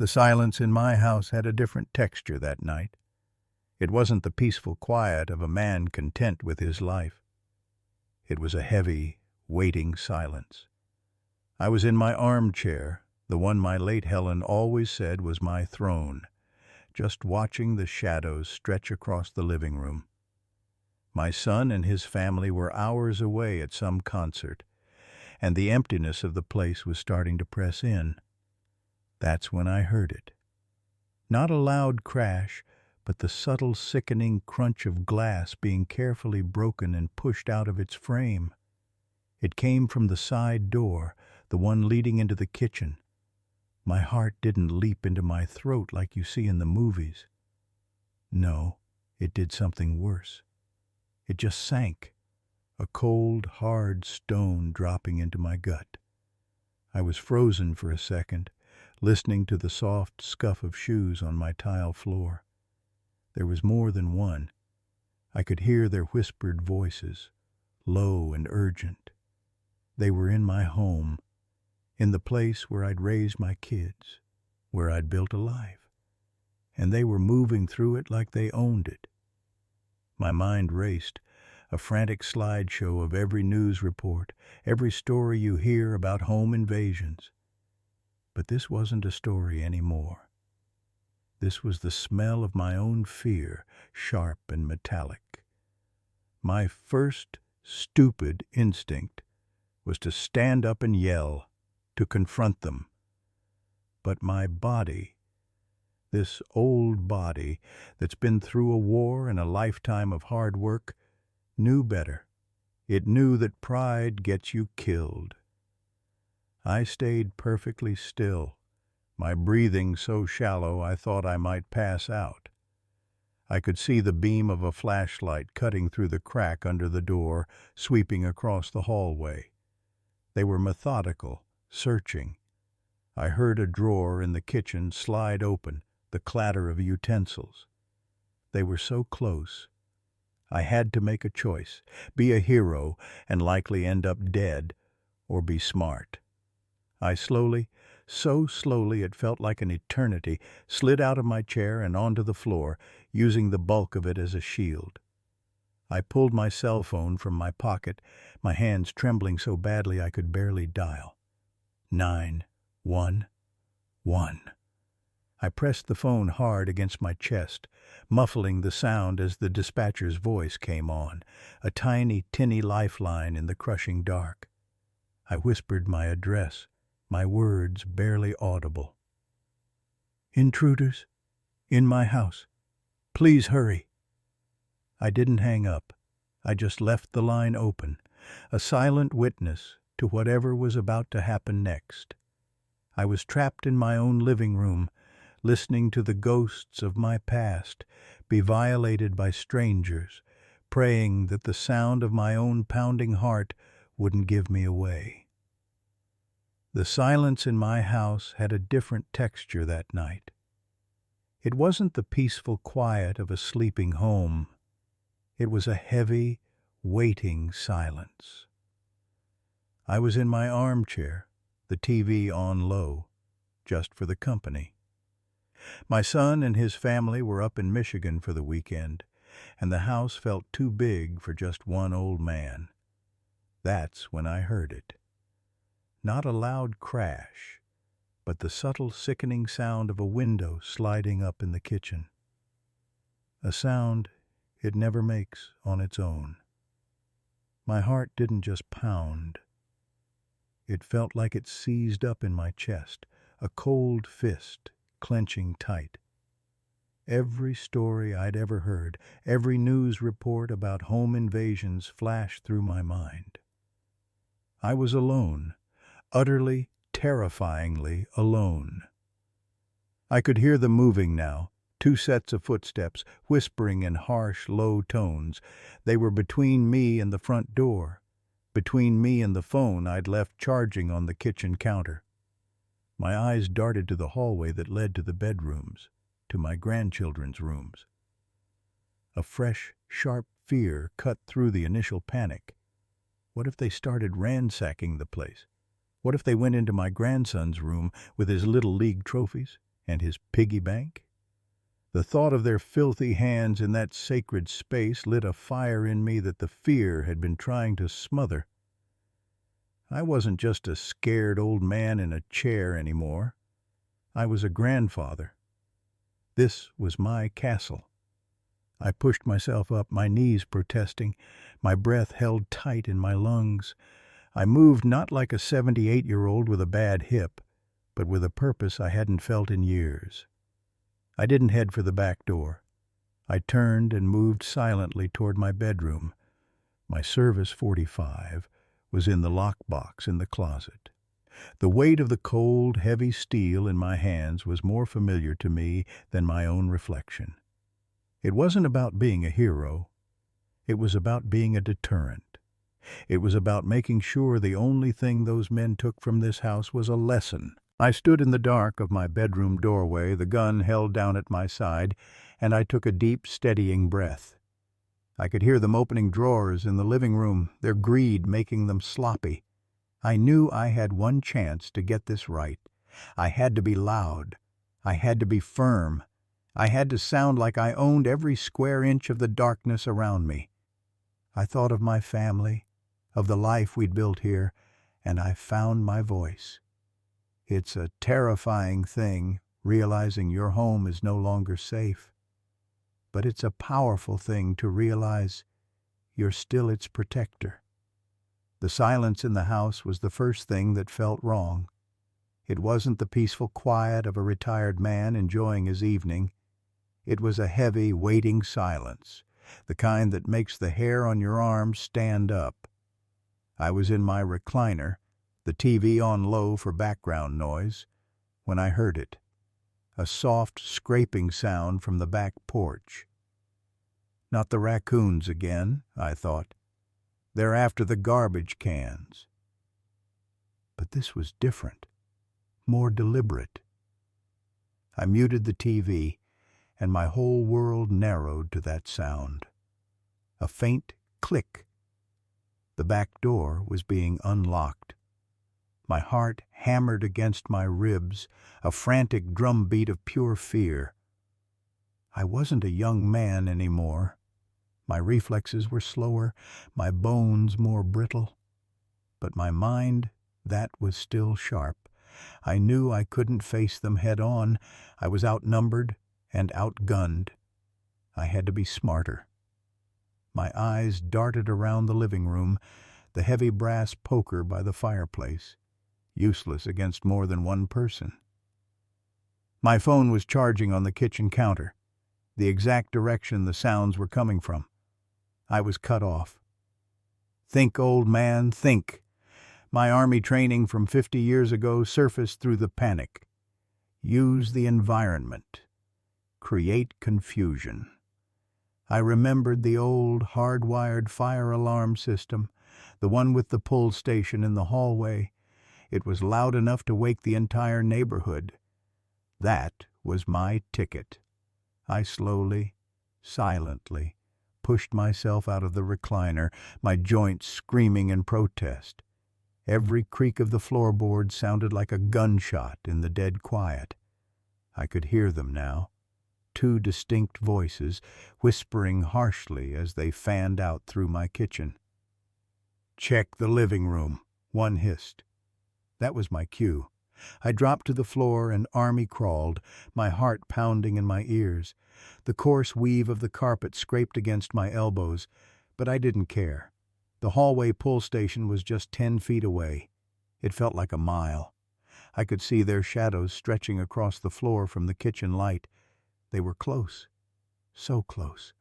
The silence in my house had a different texture that night. It wasn't the peaceful quiet of a man content with his life. It was a heavy, waiting silence. I was in my armchair, the one my late Helen always said was my throne, just watching the shadows stretch across the living room. My son and his family were hours away at some concert, and the emptiness of the place was starting to press in. That's when I heard it. Not a loud crash, but the subtle, sickening crunch of glass being carefully broken and pushed out of its frame. It came from the side door, the one leading into the kitchen. My heart didn't leap into my throat like you see in the movies. No, it did something worse. It just sank, a cold, hard stone dropping into my gut. I was frozen for a second, listening to the soft scuff of shoes on my tile floor. There was more than one. I could hear their whispered voices, low and urgent. They were in my home, in the place where I'd raised my kids, where I'd built a life, and they were moving through it like they owned it. My mind raced, a frantic slideshow of every news report, every story you hear about home invasions. But this wasn't a story anymore. This was the smell of my own fear, sharp and metallic. My first stupid instinct was to stand up and yell, to confront them. But my body, this old body that's been through a war and a lifetime of hard work, knew better. It knew that pride gets you killed. I stayed perfectly still, my breathing so shallow I thought I might pass out. I could see the beam of a flashlight cutting through the crack under the door, sweeping across the hallway. They were methodical, searching. I heard a drawer in the kitchen slide open, the clatter of utensils. They were so close. I had to make a choice, be a hero and likely end up dead, or be smart. I slowly, so slowly it felt like an eternity, slid out of my chair and onto the floor, using the bulk of it as a shield. I pulled my cell phone from my pocket, my hands trembling so badly I could barely dial. 911. I pressed the phone hard against my chest, muffling the sound as the dispatcher's voice came on, a tiny, tinny lifeline in the crushing dark. I whispered my address, my words barely audible. "Intruders, in my house. Please hurry." I didn't hang up. I just left the line open, a silent witness to whatever was about to happen next. I was trapped in my own living room, listening to the ghosts of my past be violated by strangers, praying that the sound of my own pounding heart wouldn't give me away. The silence in my house had a different texture that night. It wasn't the peaceful quiet of a sleeping home. It was a heavy, waiting silence. I was in my armchair, the TV on low, just for the company. My son and his family were up in Michigan for the weekend, and the house felt too big for just one old man. That's when I heard it. Not a loud crash, but the subtle, sickening sound of a window sliding up in the kitchen. A sound it never makes on its own. My heart didn't just pound. It felt like it seized up in my chest, a cold fist clenching tight. Every story I'd ever heard, every news report about home invasions flashed through my mind. I was alone, utterly, terrifyingly alone. I could hear them moving now, 2 sets of footsteps, whispering in harsh, low tones. They were between me and the front door, between me and the phone I'd left charging on the kitchen counter. My eyes darted to the hallway that led to the bedrooms, to my grandchildren's rooms. A fresh, sharp fear cut through the initial panic. What if they started ransacking the place? What if they went into my grandson's room with his Little League trophies, And his piggy bank? The thought of their filthy hands in that sacred space lit a fire in me that the fear had been trying to smother. I wasn't just a scared old man in a chair anymore. I was a grandfather. This was my castle. I pushed myself up, my knees protesting, my breath held tight in my lungs. I moved not like a 78-year-old with a bad hip, but with a purpose I hadn't felt in years. I didn't head for the back door. I turned and moved silently toward my bedroom. My service 45 was in the lockbox in the closet. The weight of the cold, heavy steel in my hands was more familiar to me than my own reflection. It wasn't about being a hero. It was about being a deterrent. It was about making sure the only thing those men took from this house was a lesson. I stood in the dark of my bedroom doorway, the gun held down at my side, and I took a deep, steadying breath. I could hear them opening drawers in the living room, their greed making them sloppy. I knew I had one chance to get this right. I had to be loud. I had to be firm. I had to sound like I owned every square inch of the darkness around me. I thought of my family, of the life we'd built here, and I found my voice. It's a terrifying thing, realizing your home is no longer safe. But it's a powerful thing to realize you're still its protector. The silence in the house was the first thing that felt wrong. It wasn't the peaceful quiet of a retired man enjoying his evening. It was a heavy, waiting silence, the kind that makes the hair on your arms stand up. I was in my recliner, the TV on low for background noise, when I heard it. A soft, scraping sound from the back porch. Not the raccoons again, I thought. They're after the garbage cans. But this was different, more deliberate. I muted the TV, and my whole world narrowed to that sound. A faint click. The back door was being unlocked. My heart hammered against my ribs, a frantic drumbeat of pure fear. I wasn't a young man anymore. My reflexes were slower, my bones more brittle. But my mind, that was still sharp. I knew I couldn't face them head on. I was outnumbered and outgunned. I had to be smarter. My eyes darted around the living room, the heavy brass poker by the fireplace, useless against more than one person. My phone was charging on the kitchen counter, the exact direction the sounds were coming from. I was cut off. Think, old man, think. My army training from 50 years ago surfaced through the panic. Use the environment. Create confusion. I remembered the old, hardwired fire alarm system, the one with the pull station in the hallway. It was loud enough to wake the entire neighborhood. That was my ticket. I slowly, silently, pushed myself out of the recliner, my joints screaming in protest. Every creak of the floorboard sounded like a gunshot in the dead quiet. I could hear them now, two distinct voices whispering harshly as they fanned out through my kitchen. "Check the living room," one hissed. That was my cue. I dropped to the floor and army crawled, my heart pounding in my ears. The coarse weave of the carpet scraped against my elbows, but I didn't care. The hallway pull station was just 10 feet away. It felt like a mile. I could see their shadows stretching across the floor from the kitchen light. They were close, so close.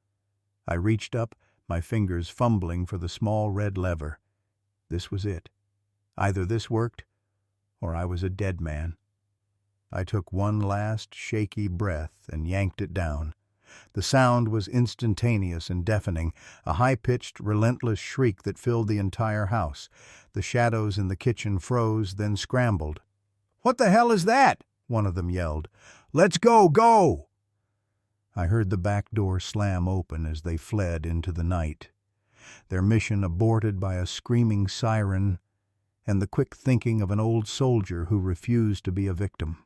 I reached up, my fingers fumbling for the small red lever. This was it. Either this worked, or I was a dead man. I took one last shaky breath and yanked it down. The sound was instantaneous and deafening, a high-pitched, relentless shriek that filled the entire house. The shadows in the kitchen froze, then scrambled. "What the hell is that?" one of them yelled. "Let's go, go!" I heard the back door slam open as they fled into the night. Their mission aborted by a screaming siren and the quick thinking of an old soldier who refused to be a victim.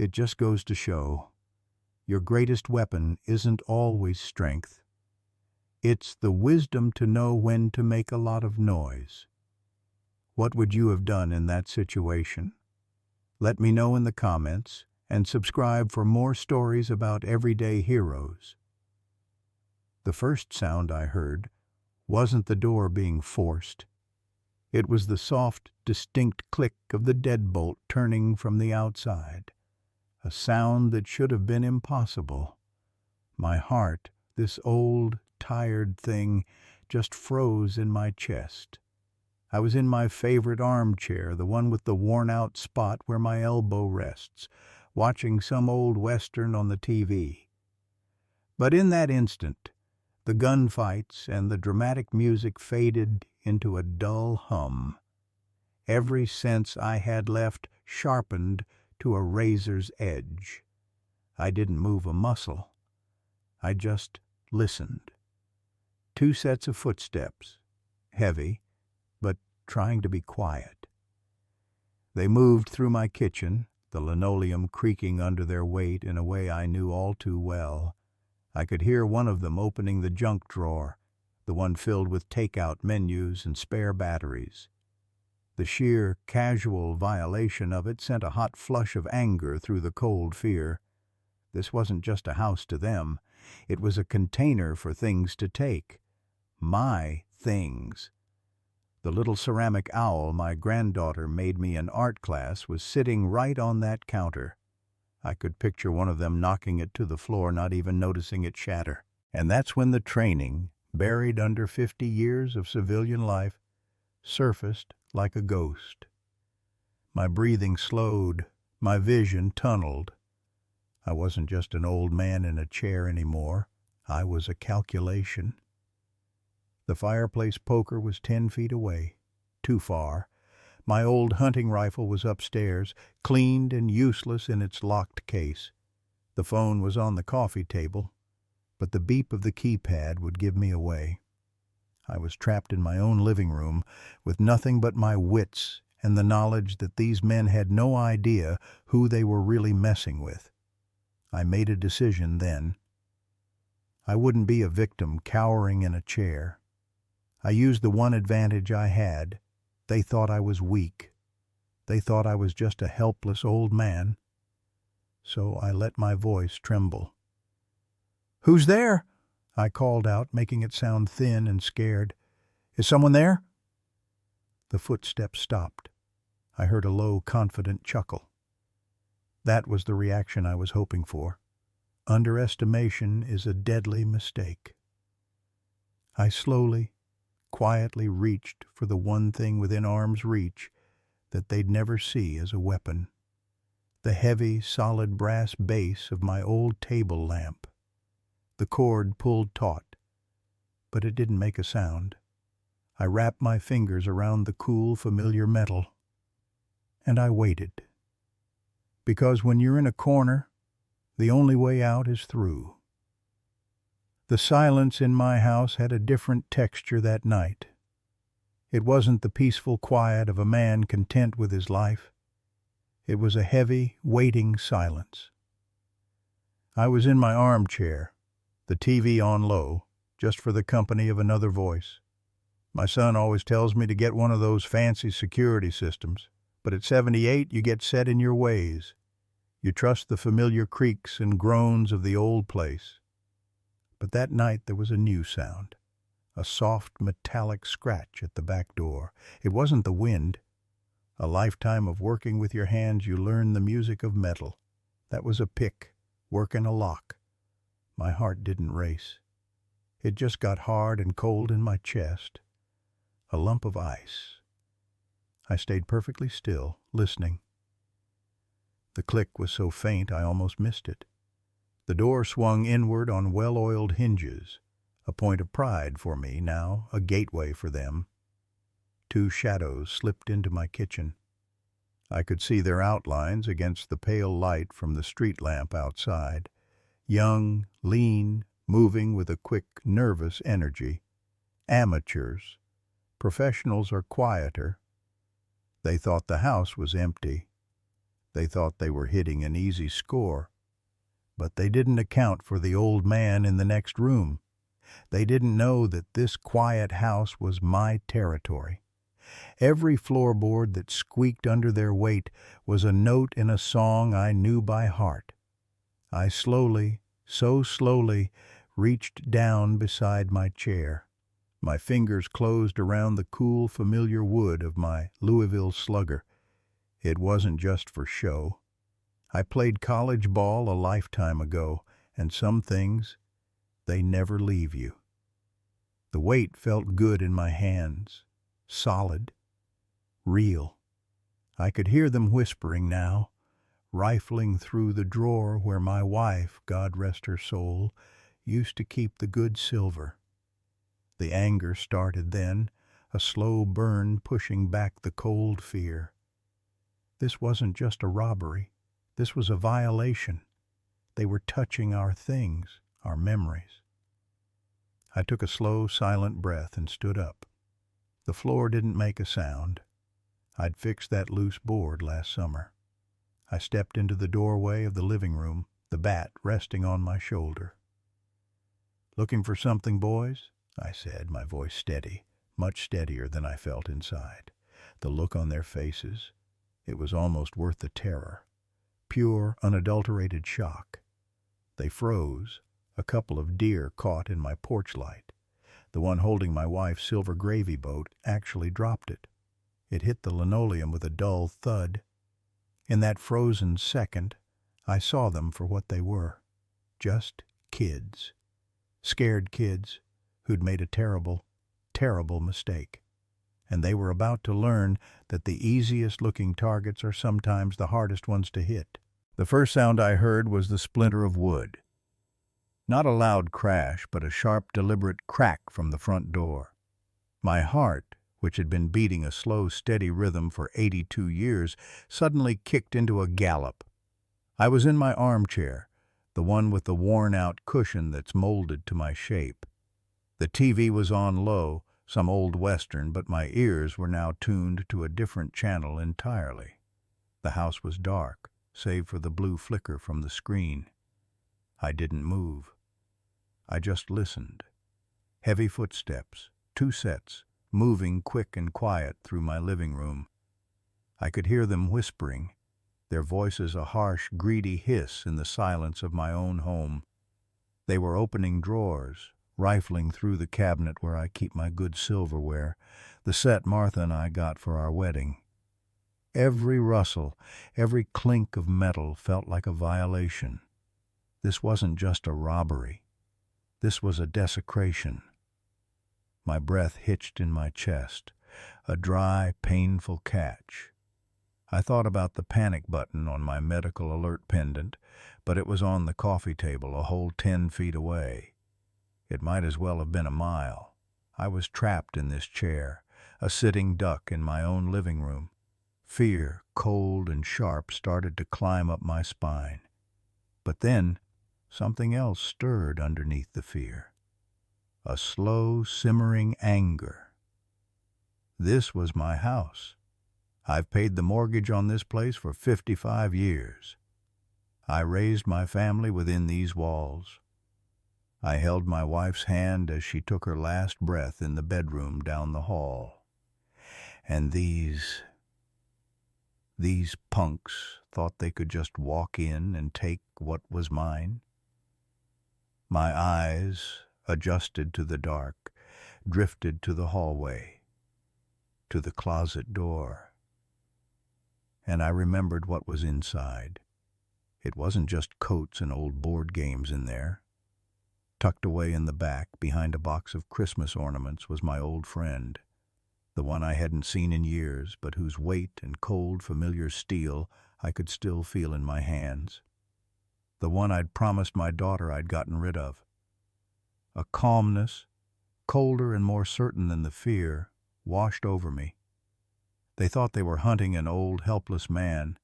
It just goes to show, your greatest weapon isn't always strength. It's the wisdom to know when to make a lot of noise. What would you have done in that situation? Let me know in the comments, and subscribe for more stories about everyday heroes. The first sound I heard wasn't the door being forced. It was the soft, distinct click of the deadbolt turning from the outside, a sound that should have been impossible. My heart, this old, tired thing, just froze in my chest. I was in my favorite armchair, the one with the worn-out spot where my elbow rests, watching some old western on the TV. But in that instant, the gunfights and the dramatic music faded into a dull hum. Every sense I had left sharpened to a razor's edge. I didn't move a muscle. I just listened. 2 sets of footsteps, heavy, but trying to be quiet. They moved through my kitchen, the linoleum creaking under their weight in a way I knew all too well. I could hear one of them opening the junk drawer, the one filled with takeout menus and spare batteries. The sheer, casual violation of it sent a hot flush of anger through the cold fear. This wasn't just a house to them. It was a container for things to take. My things. The little ceramic owl my granddaughter made me in art class was sitting right on that counter. I could picture one of them knocking it to the floor, not even noticing it shatter. And that's when the training, buried under 50 years of civilian life, surfaced like a ghost. My breathing slowed, my vision tunneled. I wasn't just an old man in a chair anymore. I was a calculation. The fireplace poker was 10 feet away, too far. My old hunting rifle was upstairs, cleaned and useless in its locked case. The phone was on the coffee table, but the beep of the keypad would give me away. I was trapped in my own living room with nothing but my wits and the knowledge that these men had no idea who they were really messing with. I made a decision then. I wouldn't be a victim cowering in a chair. I used the one advantage I had. They thought I was weak. They thought I was just a helpless old man. So I let my voice tremble. "Who's there?" I called out, making it sound thin and scared. "Is someone there?" The footsteps stopped. I heard a low, confident chuckle. That was the reaction I was hoping for. Underestimation is a deadly mistake. I slowly, quietly reached for the one thing within arm's reach that they'd never see as a weapon. The heavy, solid brass base of my old table lamp. The cord pulled taut, but it didn't make a sound. I wrapped my fingers around the cool, familiar metal, and I waited. Because when you're in a corner, the only way out is through. The silence in my house had a different texture that night. It wasn't the peaceful quiet of a man content with his life. It was a heavy, waiting silence. I was in my armchair, the TV on low, just for the company of another voice. My son always tells me to get one of those fancy security systems, but at 78 you get set in your ways. You trust the familiar creaks and groans of the old place. But that night there was a new sound, a soft metallic scratch at the back door. It wasn't the wind. A lifetime of working with your hands, you learn the music of metal. That was a pick, working a lock. My heart didn't race. It just got hard and cold in my chest. A lump of ice. I stayed perfectly still, listening. The click was so faint I almost missed it. The door swung inward on well-oiled hinges, a point of pride for me now, a gateway for them. 2 shadows slipped into my kitchen. I could see their outlines against the pale light from the street lamp outside. Young, lean, moving with a quick, nervous energy. Amateurs. Professionals are quieter. They thought the house was empty. They thought they were hitting an easy score, but they didn't account for the old man in the next room. They didn't know that this quiet house was my territory. Every floorboard that squeaked under their weight was a note in a song I knew by heart. I slowly, so slowly, reached down beside my chair. My fingers closed around the cool, familiar wood of my Louisville Slugger. It wasn't just for show. I played college ball a lifetime ago, and some things, they never leave you. The weight felt good in my hands, solid, real. I could hear them whispering now, rifling through the drawer where my wife, God rest her soul, used to keep the good silver. The anger started then, a slow burn pushing back the cold fear. This wasn't just a robbery. This was a violation. They were touching our things, our memories. I took a slow, silent breath and stood up. The floor didn't make a sound. I'd fixed that loose board last summer. I stepped into the doorway of the living room, the bat resting on my shoulder. "Looking for something, boys?" I said, my voice steady, much steadier than I felt inside. The look on their faces, it was almost worth the terror. Pure, unadulterated shock. They froze, a couple of deer caught in my porch light. The one holding my wife's silver gravy boat actually dropped it. It hit the linoleum with a dull thud. In that frozen second, I saw them for what they were. Just kids. Scared kids who'd made a terrible, terrible mistake. And they were about to learn that the easiest-looking targets are sometimes the hardest ones to hit. The first sound I heard was the splinter of wood. Not a loud crash, but a sharp, deliberate crack from the front door. My heart, which had been beating a slow, steady rhythm for 82 years, suddenly kicked into a gallop. I was in my armchair, the one with the worn-out cushion that's molded to my shape. The TV was on low, some old western, but my ears were now tuned to a different channel entirely. The house was dark, save for the blue flicker from the screen. I didn't move. I just listened. Heavy footsteps, 2 sets, moving quick and quiet through my living room. I could hear them whispering, their voices a harsh, greedy hiss in the silence of my own home. They were opening drawers, rifling through the cabinet where I keep my good silverware, the set Martha and I got for our wedding. Every rustle, every clink of metal felt like a violation. This wasn't just a robbery. This was a desecration. My breath hitched in my chest, a dry, painful catch. I thought about the panic button on my medical alert pendant, but it was on the coffee table a whole 10 feet away. It might as well have been a mile. I was trapped in this chair, a sitting duck in my own living room. Fear, cold and sharp, started to climb up my spine. But then, something else stirred underneath the fear. A slow, simmering anger. This was my house. I've paid the mortgage on this place for 55 years. I raised my family within these walls. I held my wife's hand as she took her last breath in the bedroom down the hall. And these punks thought they could just walk in and take what was mine. My eyes, adjusted to the dark, drifted to the hallway, to the closet door. And I remembered what was inside. It wasn't just coats and old board games in there. Tucked away in the back, behind a box of Christmas ornaments, was my old friend, the one I hadn't seen in years, but whose weight and cold, familiar steel I could still feel in my hands. The one I'd promised my daughter I'd gotten rid of. A calmness, colder and more certain than the fear, washed over me. They thought they were hunting an old, helpless man.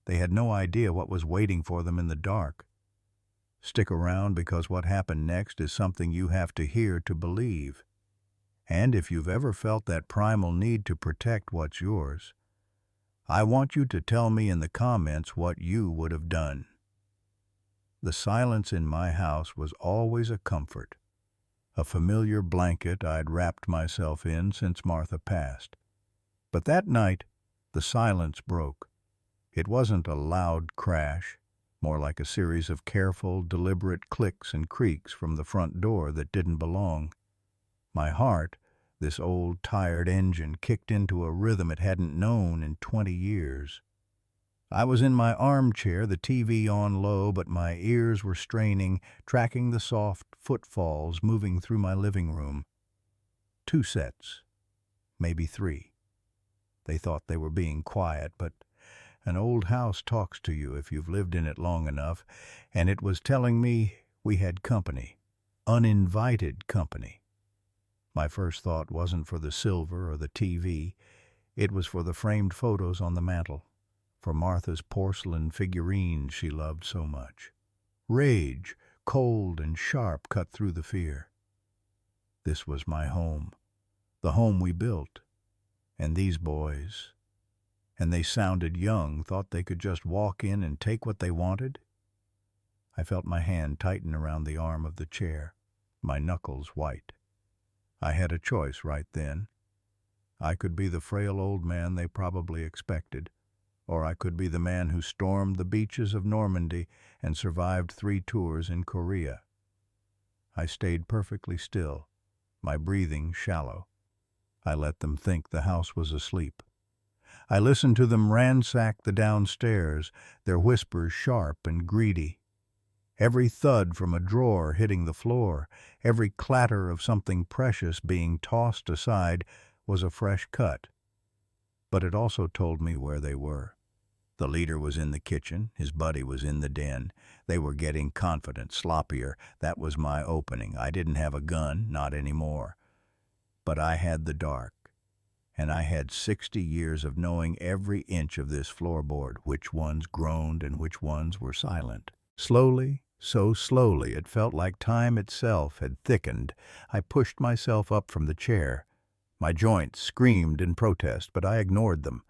They had no idea what was waiting for them in the dark. Stick around, because what happened next is something you have to hear to believe. And if you've ever felt that primal need to protect what's yours, I want you to tell me in the comments what you would have done. The silence in my house was always a comfort, a familiar blanket I'd wrapped myself in since Martha passed. But that night, the silence broke. It wasn't a loud crash, more like a series of careful, deliberate clicks and creaks from the front door that didn't belong. My heart, this old, tired engine, kicked into a rhythm it hadn't known in 20 years. I was in my armchair, the TV on low, but my ears were straining, tracking the soft footfalls moving through my living room. 2 sets, maybe 3. They thought they were being quiet, but an old house talks to you if you've lived in it long enough, and it was telling me we had company, uninvited company. My first thought wasn't for the silver or the TV. It was for the framed photos on the mantel, for Martha's porcelain figurines she loved so much. Rage, cold and sharp, cut through the fear. This was my home, the home we built, and these boys, and they sounded young, thought they could just walk in and take what they wanted. I felt my hand tighten around the arm of the chair, my knuckles white. I had a choice right then. I could be the frail old man they probably expected, or I could be the man who stormed the beaches of Normandy and survived 3 tours in Korea. I stayed perfectly still, my breathing shallow. I let them think the house was asleep. I listened to them ransack the downstairs, their whispers sharp and greedy. Every thud from a drawer hitting the floor, every clatter of something precious being tossed aside was a fresh cut. But it also told me where they were. The leader was in the kitchen, his buddy was in the den. They were getting confident, sloppier. That was my opening. I didn't have a gun, not anymore. But I had the dark, and I had 60 years of knowing every inch of this floorboard, which ones groaned and which ones were silent. Slowly, so slowly, it felt like time itself had thickened. I pushed myself up from the chair. My joints screamed in protest, but I ignored them.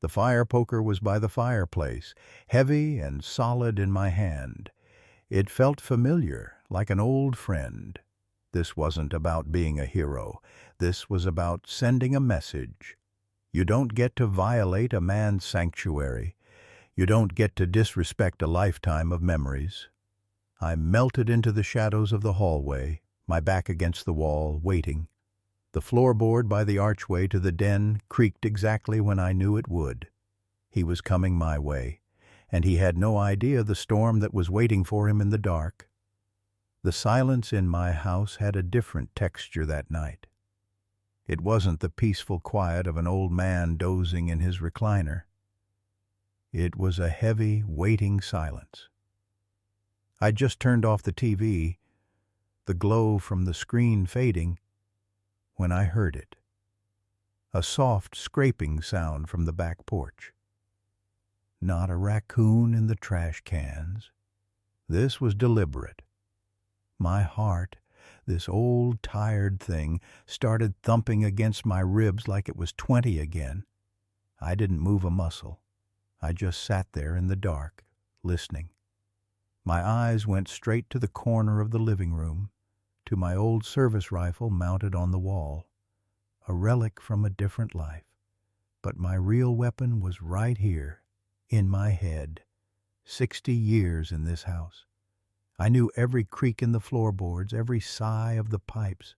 The fire poker was by the fireplace, heavy and solid in my hand. It felt familiar, like an old friend. This wasn't about being a hero. This was about sending a message. You don't get to violate a man's sanctuary. You don't get to disrespect a lifetime of memories. I melted into the shadows of the hallway, my back against the wall, waiting. The floorboard by the archway to the den creaked exactly when I knew it would. He was coming my way, and he had no idea the storm that was waiting for him in the dark. The silence in my house had a different texture that night. It wasn't the peaceful quiet of an old man dozing in his recliner. It was a heavy, waiting silence. I'd just turned off the TV, the glow from the screen fading, when I heard it. A soft scraping sound from the back porch. Not a raccoon in the trash cans. This was deliberate. My heart, this old tired thing, started thumping against my ribs like it was 20 again. I didn't move a muscle. I just sat there in the dark, listening. My eyes went straight to the corner of the living room, to my old service rifle mounted on the wall, a relic from a different life. But my real weapon was right here, in my head, 60 years in this house. I knew every creak in the floorboards, every sigh of the pipes.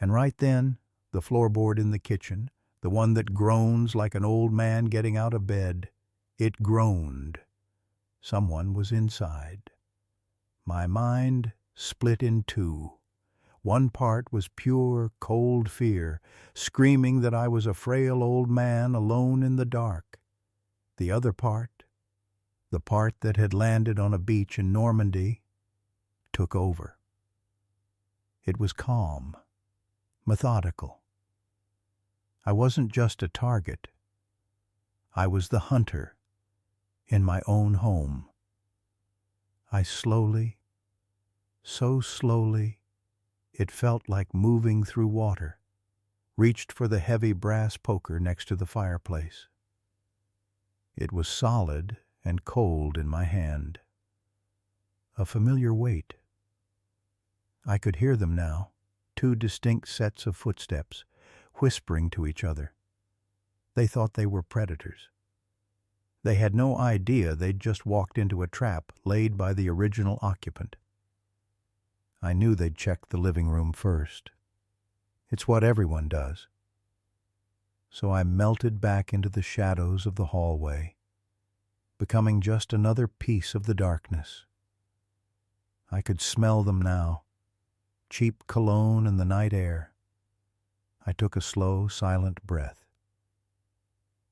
And right then, the floorboard in the kitchen, the one that groans like an old man getting out of bed, it groaned. Someone was inside. My mind split in 2. One part was pure, cold fear, screaming that I was a frail old man alone in the dark. The other part, the part that had landed on a beach in Normandy, took over. It was calm, methodical. I wasn't just a target. I was the hunter in my own home. I slowly, so slowly, it felt like moving through water, reached for the heavy brass poker next to the fireplace. It was solid and cold in my hand. A familiar weight. I could hear them now, two distinct sets of footsteps, whispering to each other. They thought they were predators. They had no idea they'd just walked into a trap laid by the original occupant. I knew they'd check the living room first. It's what everyone does. So I melted back into the shadows of the hallway, becoming just another piece of the darkness. I could smell them now, cheap cologne in the night air. I took a slow, silent breath.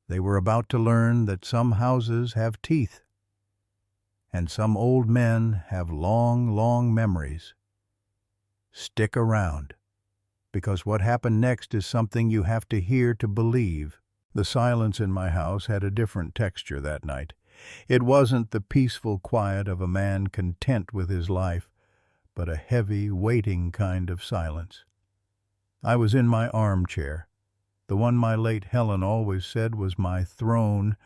They were about to learn that some houses have teeth, and some old men have long, long memories. Stick around, because what happened next is something you have to hear to believe. The silence in my house had a different texture that night. It wasn't the peaceful quiet of a man content with his life, but a heavy, waiting kind of silence. I was in my armchair, the one my late Helen always said was my throne,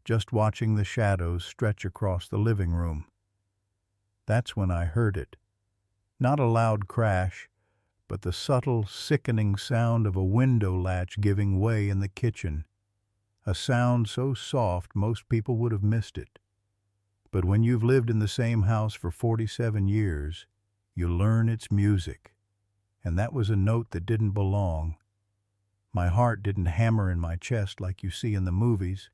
just watching the shadows stretch across the living room. That's when I heard it. Not a loud crash, but the subtle, sickening sound of a window latch giving way in the kitchen. A sound so soft most people would have missed it. But when you've lived in the same house for 47 years, you learn its music. And that was a note that didn't belong. My heart didn't hammer in my chest like you see in the movies.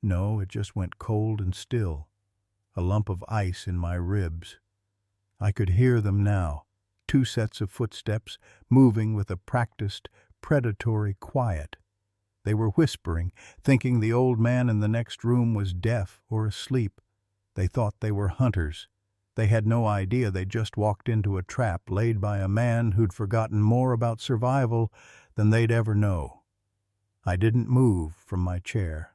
No, it just went cold and still, a lump of ice in my ribs. I could hear them now, two sets of footsteps moving with a practiced, predatory quiet. They were whispering, thinking the old man in the next room was deaf or asleep. They thought they were hunters. They had no idea they'd just walked into a trap laid by a man who'd forgotten more about survival than they'd ever know. I didn't move from my chair.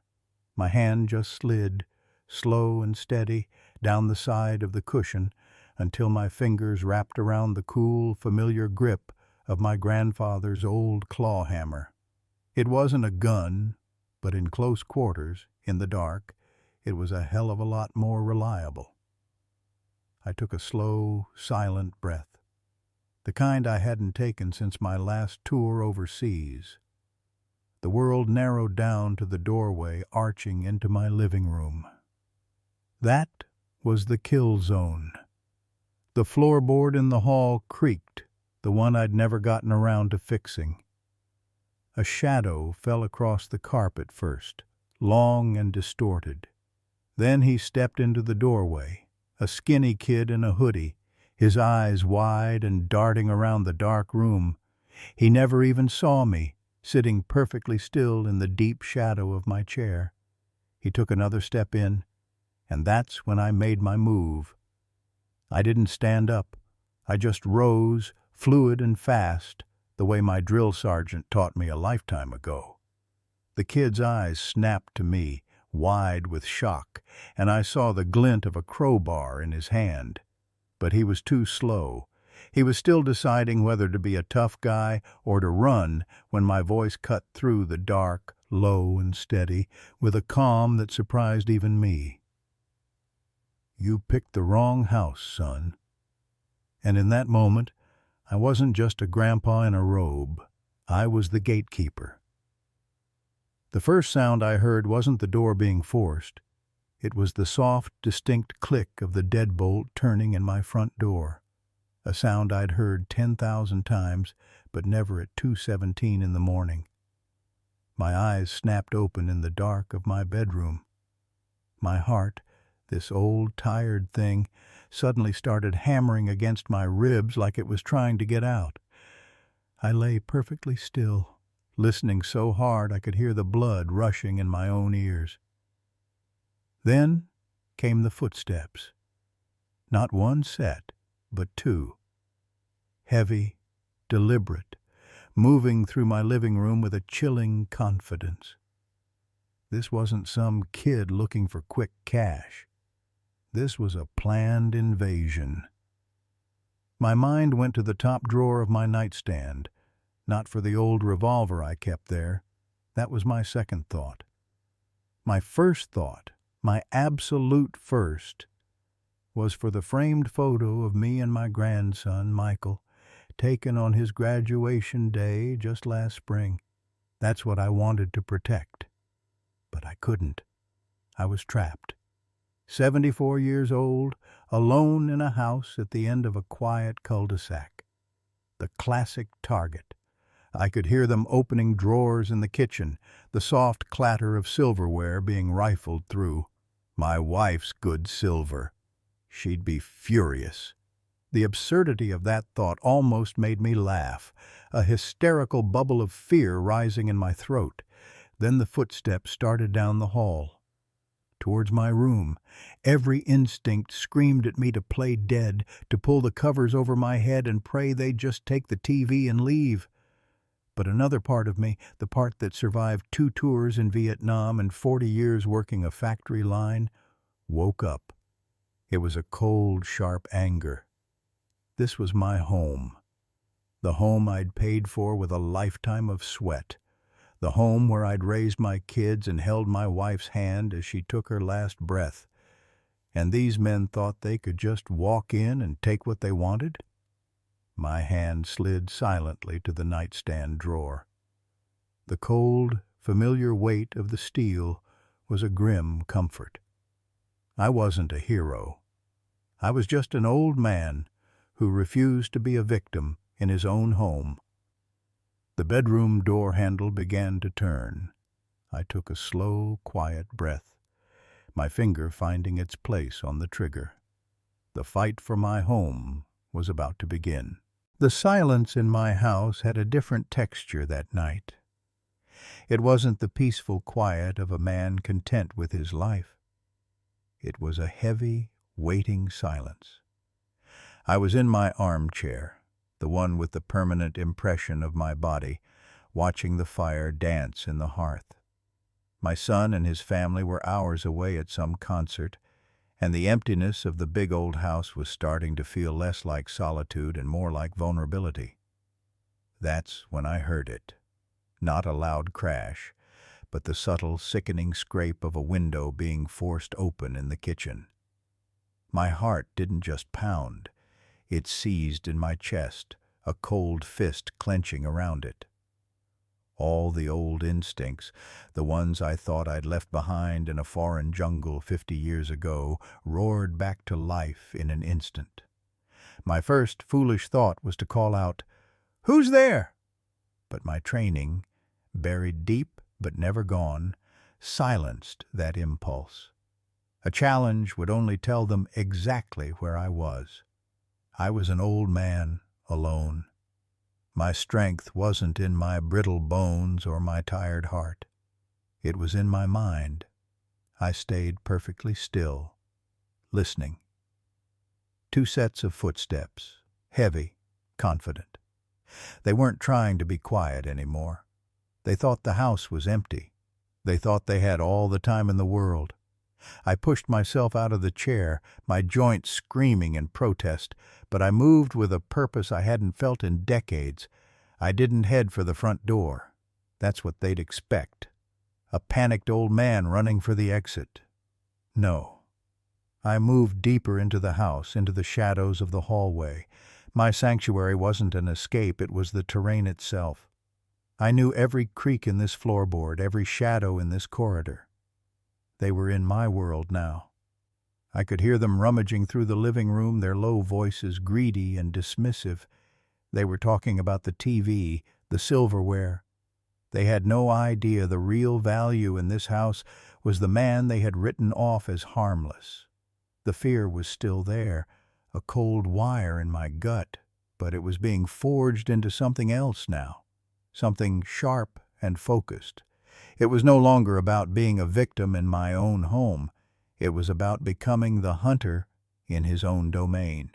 My hand just slid, slow and steady, down the side of the cushion until my fingers wrapped around the cool, familiar grip of my grandfather's old claw hammer. It wasn't a gun, but in close quarters, in the dark, it was a hell of a lot more reliable. I took a slow, silent breath, the kind I hadn't taken since my last tour overseas. The world narrowed down to the doorway arching into my living room. That was the kill zone. The floorboard in the hall creaked, the one I'd never gotten around to fixing. A shadow fell across the carpet first, long and distorted. Then he stepped into the doorway, a skinny kid in a hoodie, his eyes wide and darting around the dark room. He never even saw me, sitting perfectly still in the deep shadow of my chair. He took another step in, and that's when I made my move. I didn't stand up. I just rose, fluid and fast, the way my drill sergeant taught me a lifetime ago. The kid's eyes snapped to me, wide with shock, and I saw the glint of a crowbar in his hand. But he was too slow. He was still deciding whether to be a tough guy or to run when my voice cut through the dark, low and steady, with a calm that surprised even me. "You picked the wrong house, son." And in that moment, I wasn't just a grandpa in a robe. I was the gatekeeper. The first sound I heard wasn't the door being forced. It was the soft, distinct click of the deadbolt turning in my front door, a sound I'd heard 10,000 times, but never at 2:17 in the morning. My eyes snapped open in the dark of my bedroom. My heart, this old, tired thing, suddenly started hammering against my ribs like it was trying to get out. I lay perfectly still, listening so hard I could hear the blood rushing in my own ears. Then came the footsteps. Not one set, but two. Heavy, deliberate, moving through my living room with a chilling confidence. This wasn't some kid looking for quick cash. This was a planned invasion. My mind went to the top drawer of my nightstand, not for the old revolver I kept there. That was my second thought. My first thought, my absolute first, was for the framed photo of me and my grandson, Michael, taken on his graduation day just last spring. That's what I wanted to protect. But I couldn't. I was trapped. 74 years old, alone in a house at the end of a quiet cul-de-sac. The classic target. I could hear them opening drawers in the kitchen, the soft clatter of silverware being rifled through. My wife's good silver. She'd be furious. The absurdity of that thought almost made me laugh, a hysterical bubble of fear rising in my throat. Then the footsteps started down the hall, towards my room. Every instinct screamed at me to play dead, to pull the covers over my head and pray they'd just take the TV and leave. But another part of me, the part that survived 2 tours in Vietnam and 40 years working a factory line, woke up. It was a cold, sharp anger. This was my home. The home I'd paid for with a lifetime of sweat. The home where I'd raised my kids and held my wife's hand as she took her last breath. And these men thought they could just walk in and take what they wanted? My hand slid silently to the nightstand drawer. The cold, familiar weight of the steel was a grim comfort. I wasn't a hero. I was just an old man who refused to be a victim in his own home. The bedroom door handle began to turn. I took a slow, quiet breath, my finger finding its place on the trigger. The fight for my home was about to begin. The silence in my house had a different texture that night. It wasn't the peaceful quiet of a man content with his life. It was a heavy, waiting silence. I was in my armchair, the one with the permanent impression of my body, watching the fire dance in the hearth. My son and his family were hours away at some concert, and the emptiness of the big old house was starting to feel less like solitude and more like vulnerability. That's when I heard it. Not a loud crash, but the subtle, sickening scrape of a window being forced open in the kitchen. My heart didn't just pound. It seized in my chest, a cold fist clenching around it. All the old instincts, the ones I thought I'd left behind in a foreign jungle 50 years ago, roared back to life in an instant. My first foolish thought was to call out, "Who's there?" But my training, buried deep but never gone, silenced that impulse. A challenge would only tell them exactly where I was. I was an old man, alone. My strength wasn't in my brittle bones or my tired heart. It was in my mind. I stayed perfectly still, listening. 2 sets of footsteps, heavy, confident. They weren't trying to be quiet anymore. They thought the house was empty. They thought they had all the time in the world. I pushed myself out of the chair, my joints screaming in protest, but I moved with a purpose I hadn't felt in decades. I didn't head for the front door. That's what they'd expect. A panicked old man running for the exit. No. I moved deeper into the house, into the shadows of the hallway. My sanctuary wasn't an escape, it was the terrain itself. I knew every creak in this floorboard, every shadow in this corridor. They were in my world now. I could hear them rummaging through the living room, their low voices greedy and dismissive. They were talking about the TV, the silverware. They had no idea the real value in this house was the man they had written off as harmless. The fear was still there, a cold wire in my gut, but it was being forged into something else now, something sharp and focused. It was no longer about being a victim in my own home. It was about becoming the hunter in his own domain.